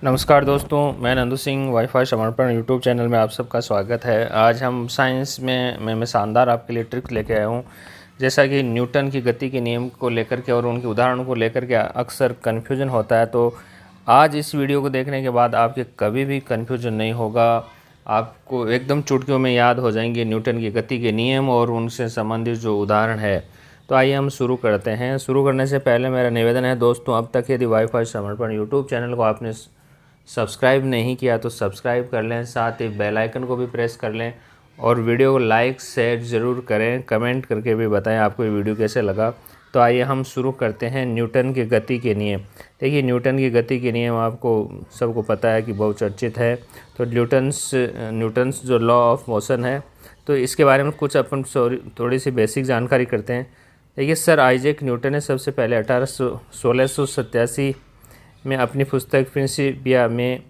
नमस्कार दोस्तों, मैं नंदू सिंह वाईफाई समर्पण यूट्यूब चैनल में आप सबका स्वागत है। आज हम साइंस में मैं शानदार आपके लिए ट्रिक्स लेके आया हूँ। जैसा कि न्यूटन की गति के नियम को लेकर के और उनके उदाहरणों को लेकर के अक्सर कन्फ्यूजन होता है, तो आज इस वीडियो को देखने के बाद आपके कभी भी कन्फ्यूजन नहीं होगा। आपको एकदम चुटकियों में याद हो जाएंगे न्यूटन की गति के नियम और उनसे संबंधित जो उदाहरण है। तो आइए हम शुरू करते हैं। शुरू करने से पहले मेरा निवेदन है दोस्तों, अब तक यदि वाईफाई समर्पण यूट्यूब चैनल को आपने सब्सक्राइब नहीं किया तो सब्सक्राइब कर लें, साथ ही बेल आइकन को भी प्रेस कर लें और वीडियो को लाइक शेयर ज़रूर करें। कमेंट करके भी बताएं आपको ये वीडियो कैसे लगा। तो आइए हम शुरू करते हैं न्यूटन की गति के नियम। देखिए, न्यूटन की गति के नियम आपको सबको पता है कि बहुत चर्चित है। तो न्यूटन्स जो लॉ ऑफ मोशन है, तो इसके बारे में कुछ अपन थोड़ी सी बेसिक जानकारी करते हैं। देखिए, सर आइजैक न्यूटन ने सबसे पहले 1687 में अपनी पुस्तक प्रिंसिपिया में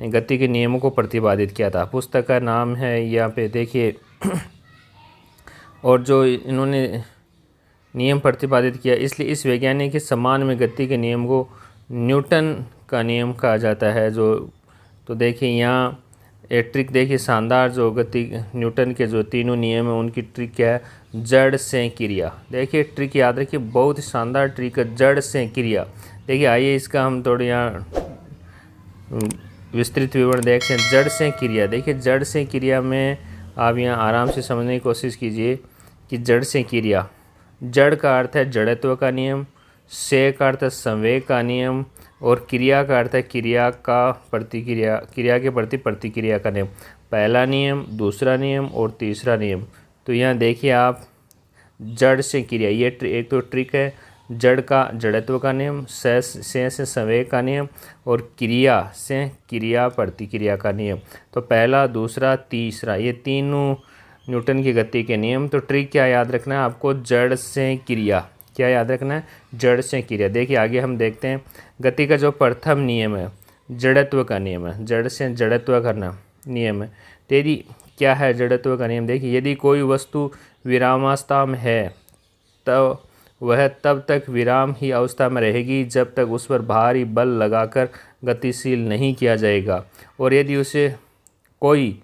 गति के नियमों को प्रतिपादित किया था। पुस्तक का नाम है यहाँ पे देखिए। और जो इन्होंने नियम प्रतिपादित किया, इसलिए इस वैज्ञानिक के सम्मान में गति के नियम को न्यूटन का नियम कहा जाता है। तो देखिए यहाँ एक ट्रिक देखिए शानदार, जो गति न्यूटन के जो तीनों नियम है उनकी ट्रिक क्या है, जड़ से क्रिया। देखिए ट्रिक याद रखिए, बहुत ही शानदार ट्रिक है, जड़ से क्रिया। देखिए आइए इसका हम थोड़ी यहाँ विस्तृत विवरण देखते हैं। जड़ से क्रिया, देखिए जड़ से क्रिया में आप यहाँ आराम से समझने की कोशिश कीजिए कि जड़ से क्रिया, जड़ का अर्थ है जड़त्व का नियम, से का अर्थ है संवेग का नियम और क्रिया का अर्थ है क्रिया के प्रति प्रतिक्रिया का नियम। पहला नियम, दूसरा नियम और तीसरा नियम। तो यहाँ देखिए आप, जड़ से क्रिया, ये एक तो ट्रिक है। जड़ का जड़त्व का नियम, से संवेग का नियम और क्रिया से क्रिया प्रतिक्रिया का नियम। तो पहला, दूसरा, तीसरा, ये तीनों न्यूटन की गति के नियम। तो ट्रिक क्या याद रखना है आपको, जड़ से क्रिया। क्या याद रखना है, जड़ से क्रिया। देखिए आगे हम देखते हैं, गति का जो प्रथम नियम है जड़त्व का नियम है, जड़ से जड़त्व करना नियम है। तो यदि क्या है जड़त्व का नियम, देखिए यदि कोई वस्तु विरामावस्था में है तो वह तब तक विराम ही अवस्था में रहेगी जब तक उस पर भारी बल लगाकर गतिशील नहीं किया जाएगा। और यदि उसे कोई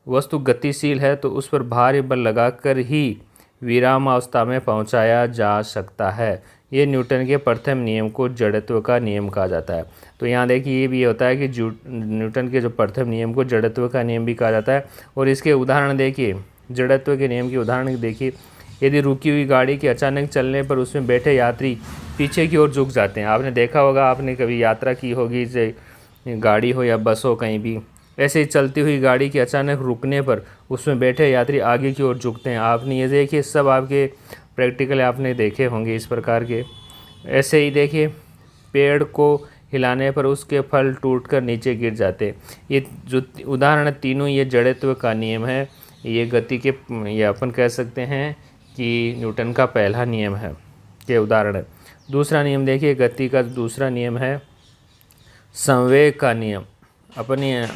वस्तु गतिशील है तो उस पर भारी बल लगाकर ही विराम अवस्था में पहुंचाया जा सकता है। ये न्यूटन के प्रथम नियम को जड़त्व का नियम कहा जाता है। तो यहाँ देखिए ये भी होता है कि न्यूटन के जो प्रथम नियम को जड़त्व का नियम भी कहा जाता है। और इसके उदाहरण देखिए, जड़त्व के नियम के उदाहरण देखिए। यदि रुकी हुई गाड़ी के अचानक चलने पर उसमें बैठे यात्री पीछे की ओर झुक जाते हैं। आपने देखा होगा, आपने कभी यात्रा की होगी, चाहे गाड़ी हो या बस हो, कहीं भी ऐसे ही चलती हुई गाड़ी के अचानक रुकने पर उसमें बैठे यात्री आगे की ओर झुकते हैं। आपने ये देखिए, सब आपके प्रैक्टिकल आपने देखे होंगे इस प्रकार के। ऐसे ही देखिए, पेड़ को हिलाने पर उसके फल टूटकर नीचे गिर जाते हैं। ये जो उदाहरण तीनों, ये जड़त्व का नियम है। ये गति के, ये अपन कह सकते हैं कि न्यूटन का पहला नियम है के उदाहरण है। दूसरा नियम देखिए, गति का दूसरा नियम है संवेग का नियम। अपने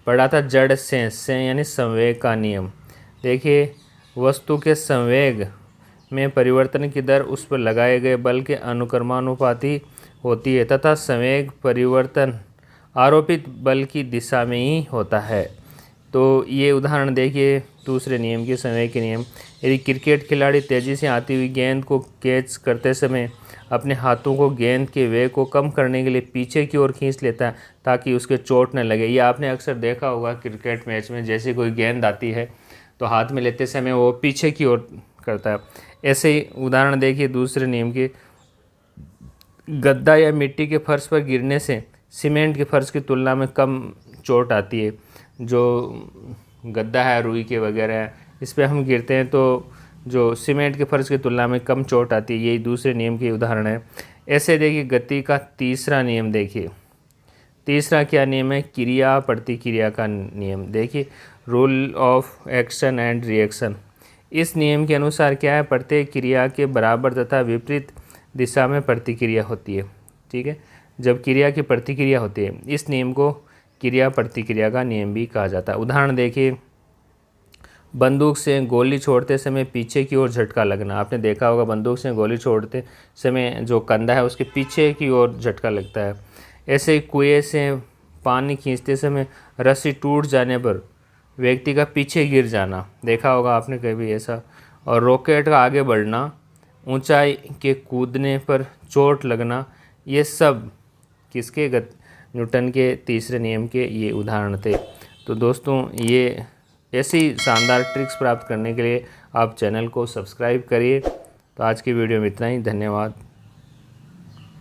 पढ़ा था जड़ से यानी संवेग का नियम। देखिए, वस्तु के संवेग में परिवर्तन की दर उस पर लगाए गए बल के अनुक्रमानुपाती होती है तथा संवेग परिवर्तन आरोपित बल की दिशा में ही होता है। तो ये उदाहरण देखिए दूसरे नियम के, संवेग के नियम। यदि क्रिकेट खिलाड़ी तेज़ी से आती हुई गेंद को कैच करते समय अपने हाथों को गेंद के वेग को कम करने के लिए पीछे की ओर खींच लेता है ताकि उसके चोट न लगे। ये आपने अक्सर देखा होगा क्रिकेट मैच में, जैसे कोई गेंद आती है तो हाथ में लेते समय वो पीछे की ओर करता है। ऐसे ही उदाहरण देखिए दूसरे नियम के, गद्दा या मिट्टी के फर्श पर गिरने से सीमेंट के फर्श की तुलना में कम चोट आती है। जो गद्दा है, रुई के वगैरह, इस पर हम गिरते हैं तो जो सीमेंट के फर्श की तुलना में कम चोट आती है। यही दूसरे नियम के उदाहरण है। ऐसे देखिए गति का तीसरा नियम देखिए, तीसरा क्या नियम है, क्रिया प्रतिक्रिया का नियम। देखिए, rule of action and reaction. इस नियम के अनुसार क्या है, प्रत्येक क्रिया के बराबर तथा विपरीत दिशा में प्रतिक्रिया होती है। ठीक है, जब क्रिया की प्रतिक्रिया होती है, इस नियम को क्रिया प्रतिक्रिया का नियम भी कहा जाता है। उदाहरण देखिए, बंदूक से गोली छोड़ते समय पीछे की ओर झटका लगना। आपने देखा होगा, बंदूक से गोली छोड़ते समय जो कंधा है उसके पीछे की ओर झटका लगता है। ऐसे ही कुएं से पानी खींचते समय रस्सी टूट जाने पर व्यक्ति का पीछे गिर जाना, देखा होगा आपने कभी ऐसा। और रॉकेट का आगे बढ़ना, ऊंचाई के कूदने पर चोट लगना, ये सब किसके न्यूटन के तीसरे नियम के ये उदाहरण थे। तो दोस्तों, ये ऐसी शानदार ट्रिक्स प्राप्त करने के लिए आप चैनल को सब्सक्राइब करिए। तो आज की वीडियो में इतना ही, धन्यवाद।